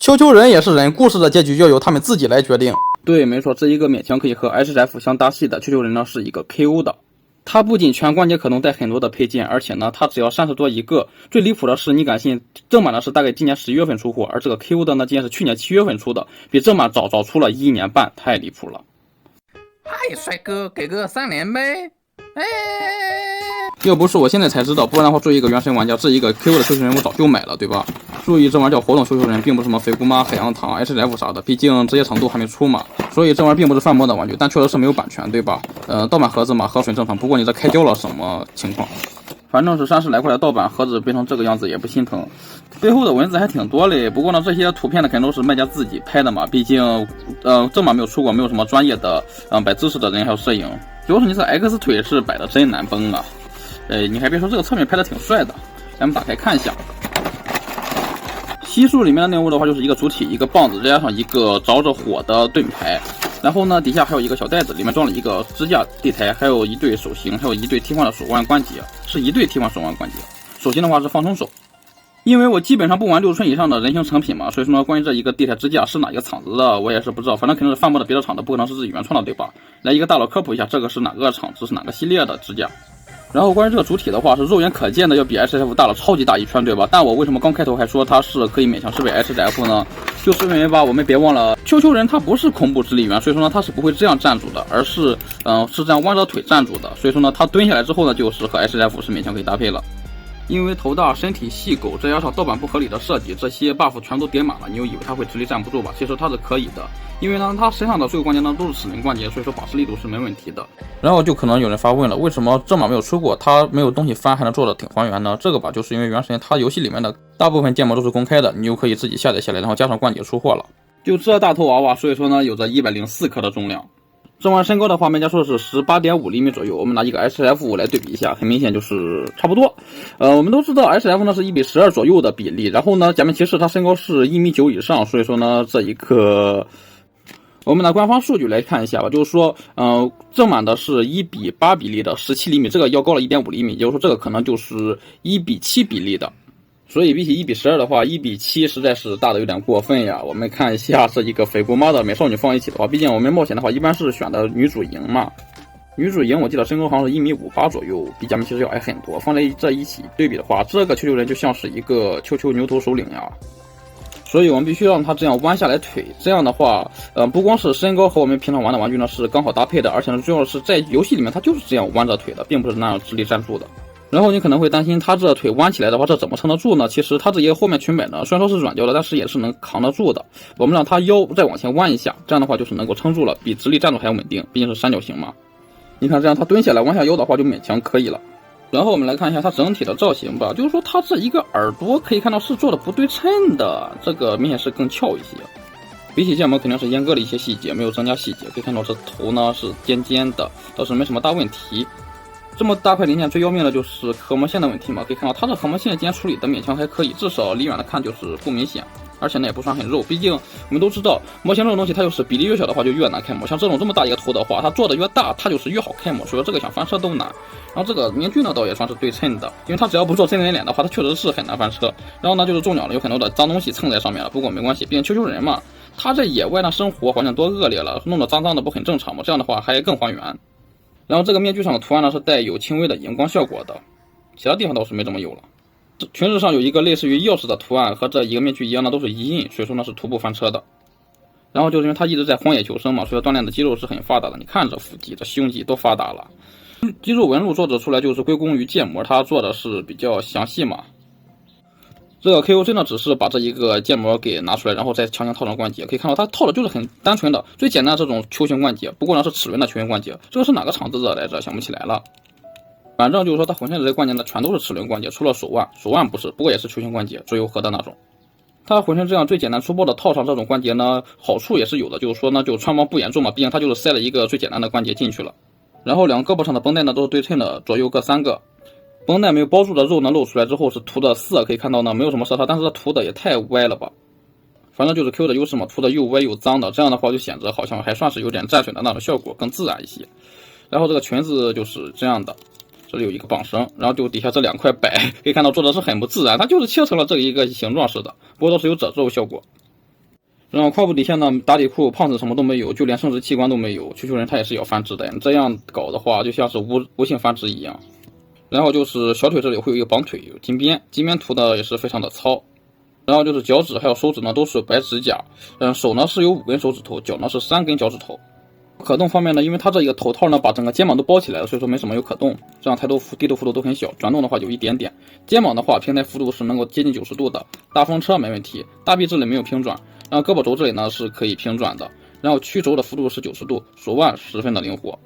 球球人也是人，故事的结局要由他们自己来决定。对，没错，这一个勉强可以和 HF 相搭戏的球球人呢，是一个 KO 的。它不仅全关节可能带很多的配件，而且呢，它只要30多一个。最离谱的是，你敢信正版的是大概今年11月份出货，而这个 KO 的呢，竟然是去年7月份出的，比正版早出了1年半，太离谱了。嗨，帅哥，给个3连呗！哎，要不是我现在才知道，不然的话，作为一个原神玩家，这一个 KO 的球球人我早就买了，对吧？注意，这玩意叫活动球球人，并不是什么飞姑妈、海洋堂、HF 啥的，毕竟职业程度还没出嘛，所以这玩意并不是贩卖的玩具，但确实是没有版权，对吧？盗版盒子嘛，核损正常，不过你这开掉了什么情况？反正是30来块的盗版盒子变成这个样子也不心疼，背后的文字还挺多嘞。不过呢，这些图片呢肯定都是卖家自己拍的嘛，毕竟正版没有出过，没有什么专业的摆姿势的人还有摄影。主要是你这 X 腿是摆的真难崩啊！你还别说，这个侧面拍的挺帅的，咱们打开看一下。西数里面的内容物的话，就是一个主体，一个棒子，再加上一个着着火的盾牌。然后呢，底下还有一个小袋子，里面装了一个支架地台，还有一对手型，还有一对替换的手腕关节，是一对替换手腕关节。手型的话是放松手。因为我基本上不玩6寸以上的人形成品嘛，所以说呢，关于这一个地台支架是哪一个厂子的，我也是不知道，反正肯定是贩卖的别的厂的，不可能是自己原创的，对吧？来一个大佬科普一下，这个是哪个厂子，是哪个系列的支架。然后关于这个主体的话，是肉眼可见的要比 HF 大了超级大一圈，对吧？但我为什么刚开头还说它是可以勉强识别 HF 呢？就是因为吧，我们别忘了，球球人它不是恐怖直立猿，所以说呢，它是不会这样站住的，而是是这样弯着腿站住的，所以说呢，它蹲下来之后呢，就是和 HF 是勉强可以搭配了。因为头大身体细狗，再加上盗版不合理的设计，这些 buff 全都叠满了，你又以为它会直立站不住吧？其实它是可以的，因为呢，它身上的所有关节呢都是齿轮关节，所以说保持力度是没问题的。然后就可能有人发问了，为什么正版没有出过，它没有东西翻还能做的挺还原呢？这个吧，就是因为原神它游戏里面的大部分建模都是公开的，你就可以自己下载下来，然后加上关节出货了。就这大头娃娃，所以说呢，有着104克的重量。正玩身高的话，卖家说的是18.5厘米左右。我们拿一个 HF 来对比一下，很明显就是差不多。我们都知道 HF 呢是1:12左右的比例，然后呢，假面骑士他身高是1.9米以上，所以说呢，这一个我们拿官方数据来看一下吧，就是说，正版的是1:8比例的17厘米，这个要高了1.5厘米，也就是说这个可能就是1:7比例的。所以比起1:12的话，1:7实在是大的有点过分呀。我们看一下这一个飞姑妈的美少女放一起的话，毕竟我们冒险的话一般是选的女主营嘛。女主营我记得身高好像是1.58米左右，比假面骑士要矮很多。放在这一起对比的话，这个球球人就像是一个球球牛头首领呀。所以我们必须让他这样弯下来腿，这样的话，不光是身高和我们平常玩的玩具呢是刚好搭配的，而且呢重要的是在游戏里面它就是这样弯着腿的，并不是那样直立站住的。然后你可能会担心他这腿弯起来的话，这怎么撑得住呢？其实他这一个后面裙摆呢，虽然说是软胶的，但是也是能扛得住的。我们让他腰再往前弯一下，这样的话就是能够撑住了，比直立站住还要稳定，毕竟是三角形嘛。你看这样他蹲下来弯下腰的话就勉强可以了。然后我们来看一下它整体的造型吧，就是说它这一个耳朵可以看到是做的不对称的，这个明显是更翘一些。比起建模肯定是阉割了一些细节，没有增加细节。可以看到这头呢是尖尖的，倒是没什么大问题。这么大块零件最要命的就是壳膜线的问题嘛，可以看到它的壳膜线今天处理的勉强还可以，至少离远的看就是不明显，而且呢也不算很肉，毕竟我们都知道模型这种东西它就是比例越小的话就越难开模，像这种这么大一个头的话，它做的越大它就是越好开模，所以说这个想翻车都难。然后这个面具呢倒也算是对称的，因为它只要不做真人脸的话，它确实是很难翻车。然后呢就是中奖了，有很多的脏东西蹭在上面了，不过没关系，毕竟球球人嘛，他在野外呢生活环境多恶劣了，弄得脏脏的不很正常吗？这样的话还更还原。然后这个面具上的图案呢是带有轻微的荧光效果的，其他地方倒是没这么有了。裙子上有一个类似于钥匙的图案，和这一个面具一样的都是一印，所以说呢是徒步翻车的。然后就是因为他一直在荒野求生嘛，所以锻炼的肌肉是很发达的。你看这腹肌、这胸肌多发达了，肌肉纹路做得出来就是归功于建模，它做的是比较详细嘛。这个 KO 真的只是把这一个建模给拿出来，然后再强行套上关节，可以看到它套的就是很单纯的、最简单的这种球形关节，不过呢是齿轮的球形关节，这个是哪个厂子的来着？想不起来了。反正就是说它浑身的这些关节呢，全都是齿轮关节，除了手腕，手腕不是，不过也是球形关节，最柔和的那种。它浑身这样最简单粗暴的套上这种关节呢，好处也是有的，就是说呢，就穿帮不严重嘛，毕竟它就是塞了一个最简单的关节进去了。然后两个胳膊上的绷带呢都是对称的，左右各3个。绷带没有包住的肉呢露出来之后是涂的色，可以看到呢没有什么色差，但是它涂的也太歪了吧。反正就是 Q 的优势嘛，涂的又歪又脏的，这样的话就显得好像还算是有点战损的那种效果，更自然一些。然后这个裙子就是这样的，这里有一个绑绳，然后就底下这2块摆，可以看到做的是很不自然，它就是切成了这一个形状似的，不过都是有褶皱效果。然后胯部底下呢，打底裤、胖子什么都没有，就连生殖器官都没有。球球人他也是要繁殖的，这样搞的话就像是无性繁殖一样。然后就是小腿这里会有一个绑腿，有金边，金边涂的也是非常的糙。然后就是脚趾还有手指呢都是白指甲，手呢是有5根手指头，脚呢是3根脚趾头。可动方面呢，因为它这一个头套呢把整个肩膀都包起来了，所以说没什么有可动，这样抬头低头幅度都很小，转动的话有一点点。肩膀的话平台幅度是能够接近90度的，大风车没问题，大臂这里没有平转，然后胳膊肘这里呢是可以平转的，然后曲轴的幅度是90度，手腕十分的灵活。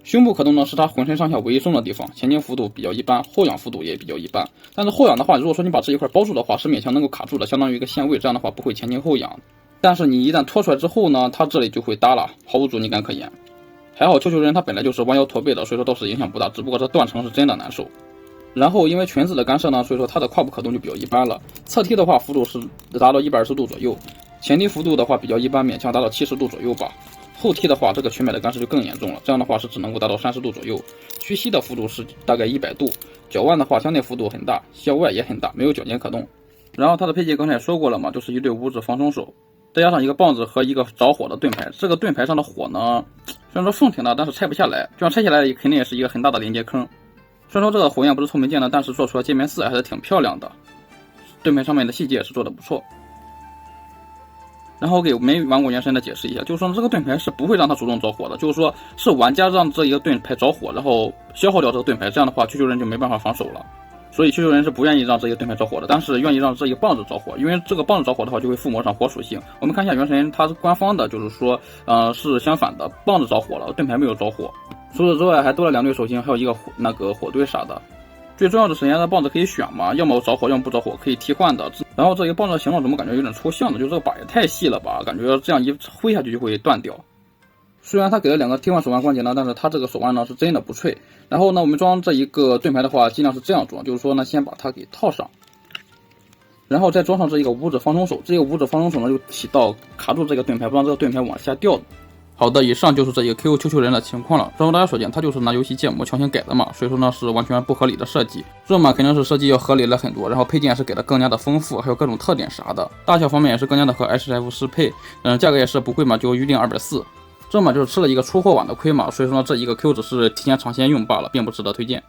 胸部可动呢是它浑身上下唯一松的地方，前倾幅度比较一般，后仰幅度也比较一般。但是后仰的话，如果说你把这一块包住的话，是勉强能够卡住的，相当于一个限位，这样的话不会前倾后仰。但是你一旦拖出来之后呢，它这里就会耷了，毫无阻尼感可言。还好球球人它本来就是弯腰驼背的，所以说倒是影响不大，只不过这断层是真的难受。然后因为裙子的干涉呢，所以说它的胯部可动就比较一般了。侧踢的话幅度是达到120度左右，前踢幅度的话比较一般，勉强达到70度左右吧。后踢的话，这个裙摆的干涉就更严重了，这样的话是只能够达到30度左右。屈膝的幅度是大概100度，脚腕的话相对幅度很大，腰外也很大，没有脚尖可动。然后它的配件刚才也说过了嘛，就是一对无指防冲手，再加上一个棒子和一个着火的盾牌。这个盾牌上的火呢，虽然说缝挺大，但是拆不下来，就算拆下来肯定也是一个很大的连接坑。虽然说这个火焰不是透明件的，但是做出来界面4还是挺漂亮的，盾牌上面的细节也是做的不错。然后给没玩过原神的解释一下，就是说这个盾牌是不会让它主动着火的，就是说是玩家让这一个盾牌着火，然后消耗掉这个盾牌，这样的话球球人就没办法防守了。所以球球人是不愿意让这一个盾牌着火的，但是愿意让这一个棒子着火，因为这个棒子着火的话就会附魔上火属性。我们看一下原神，它官方的就是说，是相反的，棒子着火了，盾牌没有着火。除此之外还多了2对属性，还有一个火堆啥的。最重要的是，人家的棒子可以选嘛，要么着火，要么不着火，可以替换的。然后这一个棒子的形状怎么感觉有点抽象的？就这个把也太细了吧，感觉这样一挥下去就会断掉。虽然它给了2个替换手腕关节呢，但是它这个手腕呢是真的不脆。然后呢，我们装这一个盾牌的话，尽量是这样装，就是说呢，先把它给套上，然后再装上这一个无指防冲手。这个无指防冲手呢，就起到卡住这个盾牌，不让这个盾牌往下掉。好的，以上就是这一个 QQ 球球人的情况了。正如大家所见，它就是拿游戏建模强行改的嘛，所以说呢是完全不合理的设计。这嘛肯定是设计要合理了很多，然后配件是给的更加的丰富，还有各种特点啥的。大小方面也是更加的和 HF 适配，价格也是不贵嘛，就预定240。这嘛就是吃了一个出货晚的亏嘛，所以说呢这一个 Q 只是提前尝鲜用罢了，并不值得推荐。